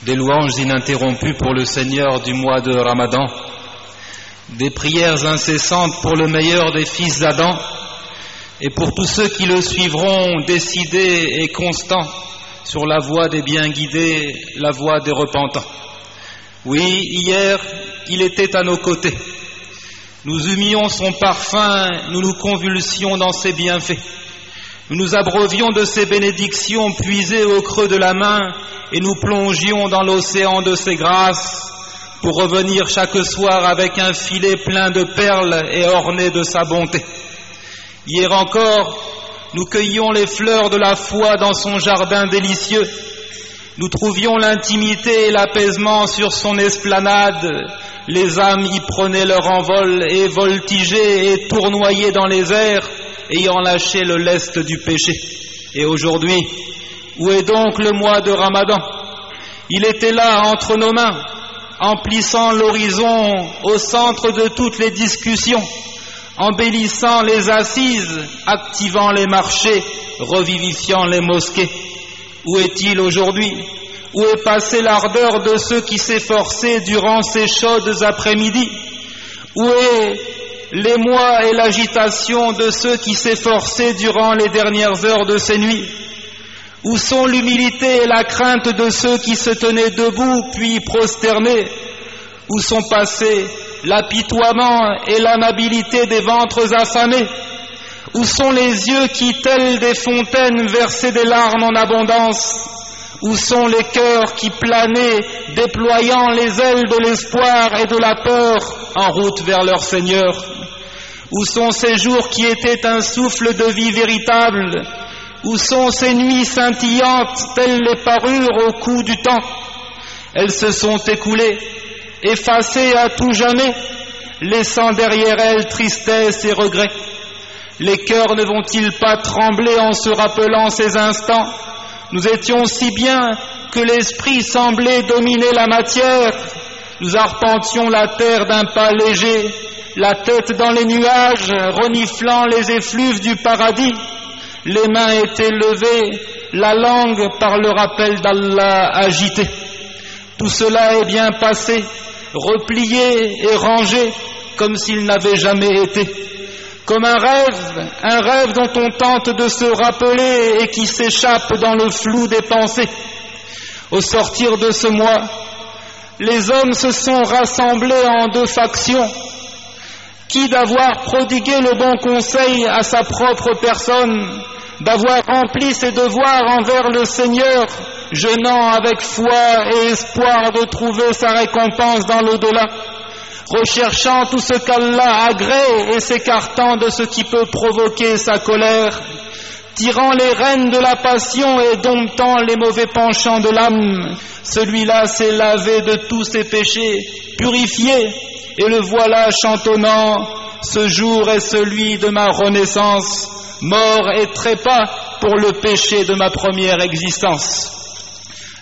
des louanges ininterrompues pour le Seigneur du mois de Ramadan, des prières incessantes pour le meilleur des fils d'Adam et pour tous ceux qui le suivront décidés et constants sur la voie des bien guidés, la voie des repentants. Oui, hier, il était à nos côtés. Nous humions son parfum, nous nous convulsions dans ses bienfaits. Nous nous abreuvions de ses bénédictions puisées au creux de la main et nous plongions dans l'océan de ses grâces pour revenir chaque soir avec un filet plein de perles et orné de sa bonté. Hier encore, nous cueillions les fleurs de la foi dans son jardin délicieux. Nous trouvions l'intimité et l'apaisement sur son esplanade. Les âmes y prenaient leur envol et voltigeaient et tournoyaient dans les airs, ayant lâché le lest du péché. Et aujourd'hui, où est donc le mois de Ramadan? Il était là entre nos mains, emplissant l'horizon au centre de toutes les discussions, embellissant les assises, activant les marchés, revivifiant les mosquées. Où est-il aujourd'hui? Où est passée l'ardeur de ceux qui s'efforçaient durant ces chaudes après-midi? Où est l'émoi et l'agitation de ceux qui s'efforçaient durant les dernières heures de ces nuits? Où sont l'humilité et la crainte de ceux qui se tenaient debout puis prosternés? Où sont passés l'apitoiement et l'amabilité des ventres affamés? Où sont les yeux qui, tels des fontaines, versaient des larmes en abondance? Où sont les cœurs qui planaient, déployant les ailes de l'espoir et de la peur en route vers leur Seigneur? Où sont ces jours qui étaient un souffle de vie véritable? Où sont ces nuits scintillantes, telles les parures au cou du temps? Elles se sont écoulées, effacées à tout jamais, laissant derrière elles tristesse et regret. Les cœurs ne vont-ils pas trembler en se rappelant ces instants? Nous étions si bien que l'esprit semblait dominer la matière. Nous arpentions la terre d'un pas léger, la tête dans les nuages, reniflant les effluves du paradis. Les mains étaient levées, la langue par le rappel d'Allah agitée. Tout cela est bien passé, replié et rangé, comme s'il n'avait jamais été. Comme un rêve dont on tente de se rappeler et qui s'échappe dans le flou des pensées. Au sortir de ce mois, les hommes se sont rassemblés en deux factions. Qui d'avoir prodigué le bon conseil à sa propre personne, d'avoir rempli ses devoirs envers le Seigneur, jeûnant avec foi et espoir de trouver sa récompense dans l'au-delà, recherchant tout ce qu'Allah agrée et s'écartant de ce qui peut provoquer sa colère, tirant les rênes de la passion et domptant les mauvais penchants de l'âme. Celui-là s'est lavé de tous ses péchés, purifié, et le voilà chantonnant, ce jour est celui de ma renaissance, mort et trépas pour le péché de ma première existence.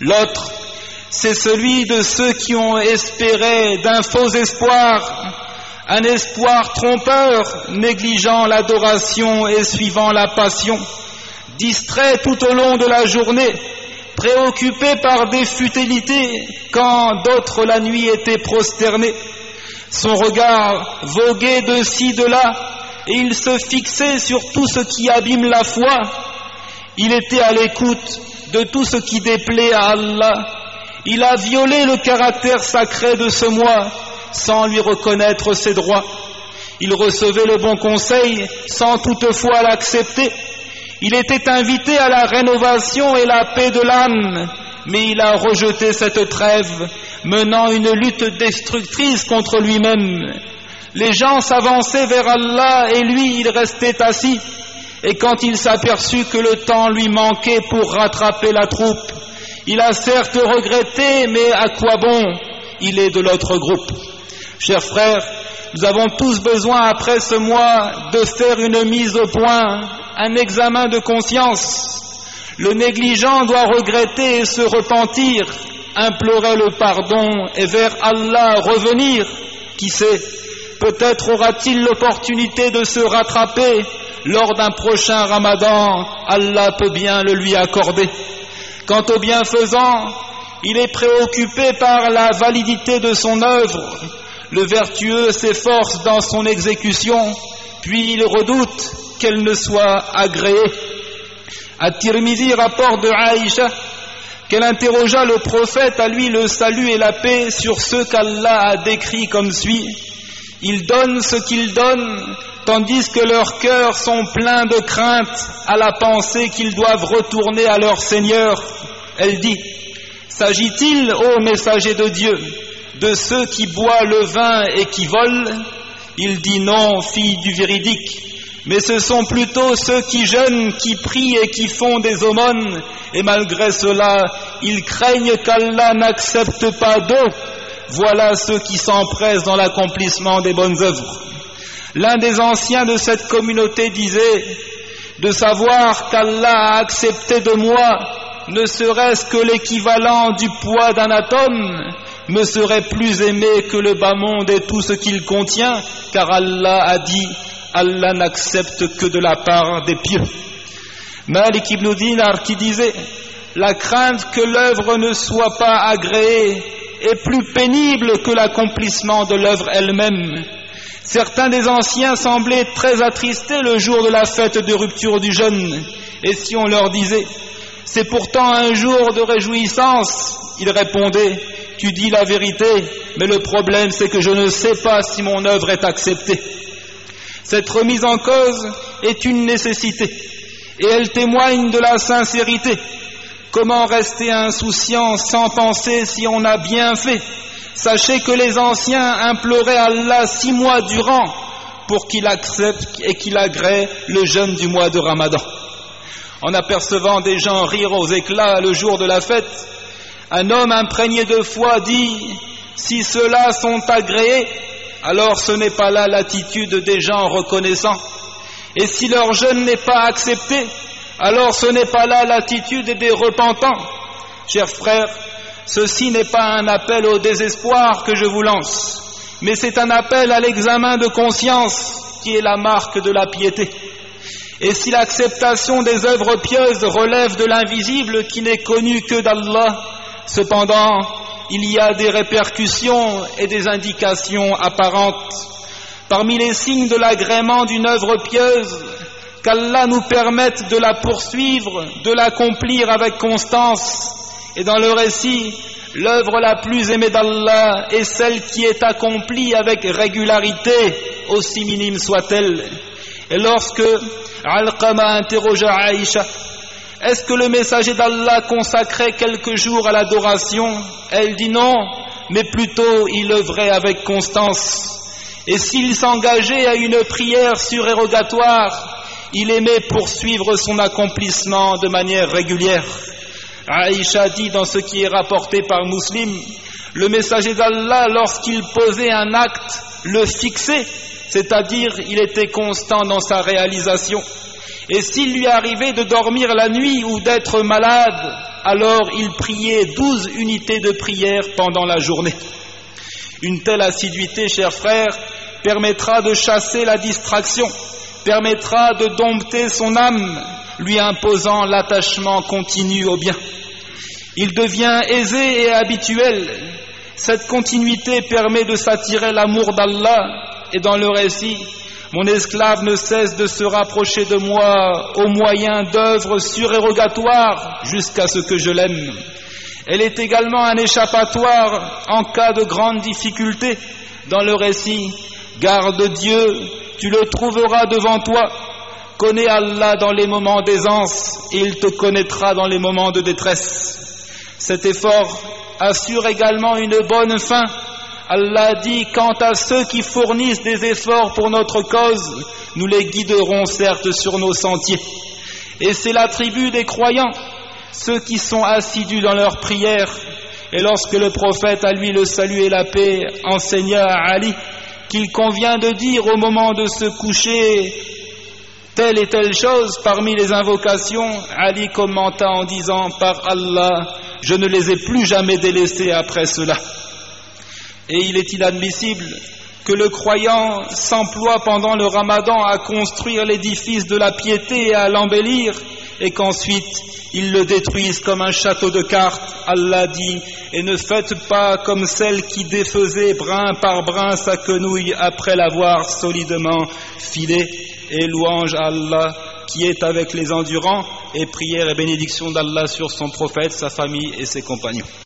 L'autre, c'est celui de ceux qui ont espéré d'un faux espoir, un espoir trompeur, négligeant l'adoration et suivant la passion, distrait tout au long de la journée, préoccupé par des futilités, quand d'autres la nuit étaient prosternés. Son regard voguait de ci, de là, et il se fixait sur tout ce qui abîme la foi. Il était à l'écoute de tout ce qui déplaît à Allah. Il a violé le caractère sacré de ce mois sans lui reconnaître ses droits. Il recevait le bon conseil sans toutefois l'accepter. Il était invité à la rénovation et la paix de l'âme, mais il a rejeté cette trêve, menant une lutte destructrice contre lui-même. Les gens s'avançaient vers Allah et lui, il restait assis. Et quand il s'aperçut que le temps lui manquait pour rattraper la troupe, il a certes regretté, mais à quoi bon? Il est de l'autre groupe. Chers frères, nous avons tous besoin après ce mois de faire une mise au point, un examen de conscience. Le négligent doit regretter et se repentir, implorer le pardon et vers Allah revenir. Qui sait, peut-être aura-t-il l'opportunité de se rattraper lors d'un prochain Ramadan. Allah peut bien le lui accorder. Quant aux bienfaisants, il est préoccupé par la validité de son œuvre. Le vertueux s'efforce dans son exécution, puis il redoute qu'elle ne soit agréée. At-Tirmidhi rapporte de Aïcha qu'elle interrogea le prophète, à lui le salut et la paix, sur ce qu'Allah a décrit comme suit: ils donnent ce qu'ils donnent, tandis que leurs cœurs sont pleins de crainte à la pensée qu'ils doivent retourner à leur Seigneur. Elle dit: s'agit-il, ô messager de Dieu, de ceux qui boivent le vin et qui volent? Il dit: non, fille du véridique, mais ce sont plutôt ceux qui jeûnent, qui prient et qui font des aumônes, et malgré cela, ils craignent qu'Allah n'accepte pas d'eux. Voilà ceux qui s'empressent dans l'accomplissement des bonnes œuvres. L'un des anciens de cette communauté disait: de savoir qu'Allah a accepté de moi, ne serait-ce que l'équivalent du poids d'un atome, me serait plus aimé que le bas monde et tout ce qu'il contient, car Allah a dit: Allah n'accepte que de la part des pieux. Malik ibn Dinar qui disait: la crainte que l'œuvre ne soit pas agréée est plus pénible que l'accomplissement de l'œuvre elle-même. Certains des anciens semblaient très attristés le jour de la fête de rupture du jeûne, et si on leur disait: c'est pourtant un jour de réjouissance, ils répondaient: tu dis la vérité, mais le problème c'est que je ne sais pas si mon œuvre est acceptée. Cette remise en cause est une nécessité, et elle témoigne de la sincérité. Comment rester insouciant sans penser si on a bien fait? Sachez que les anciens imploraient Allah 6 mois durant pour qu'il accepte et qu'il agrée le jeûne du mois de Ramadan. En apercevant des gens rire aux éclats le jour de la fête, un homme imprégné de foi dit: si ceux-là sont agréés, alors ce n'est pas là l'attitude des gens reconnaissants. Et si leur jeûne n'est pas accepté, alors ce n'est pas là l'attitude des repentants. Chers frères, ceci n'est pas un appel au désespoir que je vous lance, mais c'est un appel à l'examen de conscience qui est la marque de la piété. Et si l'acceptation des œuvres pieuses relève de l'invisible qui n'est connu que d'Allah, cependant, il y a des répercussions et des indications apparentes. Parmi les signes de l'agrément d'une œuvre pieuse, qu'Allah nous permette de la poursuivre, de l'accomplir avec constance. Et dans le récit, l'œuvre la plus aimée d'Allah est celle qui est accomplie avec régularité, aussi minime soit-elle. Et lorsque Alqama interrogea Aïcha: est-ce que le messager d'Allah consacrait quelques jours à l'adoration? Elle dit non, mais plutôt il œuvrait avec constance. Et s'il s'engageait à une prière surérogatoire, il aimait poursuivre son accomplissement de manière régulière. Aïcha dit dans ce qui est rapporté par Muslim: le messager d'Allah, lorsqu'il posait un acte, le fixait, c'est-à-dire il était constant dans sa réalisation. Et s'il lui arrivait de dormir la nuit ou d'être malade, alors il priait 12 unités de prière pendant la journée. Une telle assiduité, chers frères, permettra de chasser la distraction, permettra de dompter son âme, lui imposant l'attachement continu au bien. Il devient aisé et habituel. Cette continuité permet de s'attirer l'amour d'Allah, et dans le récit, mon esclave ne cesse de se rapprocher de moi au moyen d'œuvres surérogatoires jusqu'à ce que je l'aime. Elle est également un échappatoire en cas de grande difficulté. Dans le récit, garde Dieu, tu le trouveras devant toi. Connais Allah dans les moments d'aisance et il te connaîtra dans les moments de détresse. Cet effort assure également une bonne fin. Allah dit: quant à ceux qui fournissent des efforts pour notre cause, nous les guiderons certes sur nos sentiers. Et c'est l'attribut des croyants, ceux qui sont assidus dans leurs prières. Et lorsque le prophète, à lui le salut et la paix, enseigna à Ali qu'il convient de dire au moment de se coucher telle et telle chose parmi les invocations, Ali commenta en disant: par Allah, je ne les ai plus jamais délaissés après cela. Et il est inadmissible que le croyant s'emploie pendant le Ramadan à construire l'édifice de la piété et à l'embellir, et qu'ensuite ils le détruisent comme un château de cartes. Allah dit: et ne faites pas comme celle qui défaisait brin par brin sa quenouille après l'avoir solidement filée. Et louange à Allah qui est avec les endurants, et prière et bénédiction d'Allah sur son prophète, sa famille et ses compagnons.